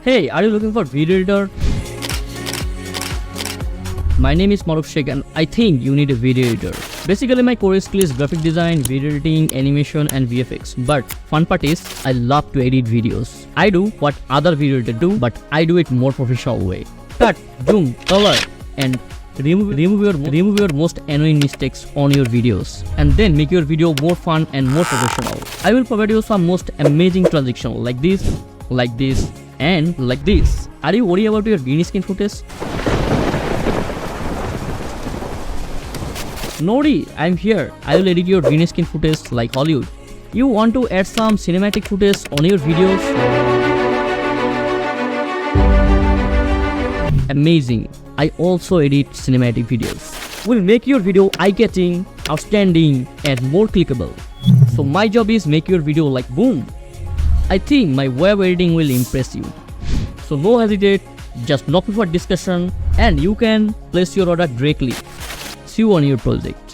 Hey, are you looking for video editor? My name is Maruf Sheikh and I think you need a video editor. Basically my core skill is graphic design, video editing, animation and VFX. But fun part is I love to edit videos. I do what other video editors do, but I do it more professional way. Cut, zoom, color and remove your most annoying mistakes on your videos and then make your video more fun and more professional. I will provide you some most amazing transition like this and like this. Are you worried about your green screen footage? No worry, I'm here. I will edit your green screen footage like Hollywood. You want to add some cinematic footage on your videos? Amazing. I also edit cinematic videos. Will make your video eye-catching, outstanding and more clickable. So my job is make your video like boom. I think my web editing will impress you. So no hesitate, just knock me for discussion and you can place your order directly. See you on your project.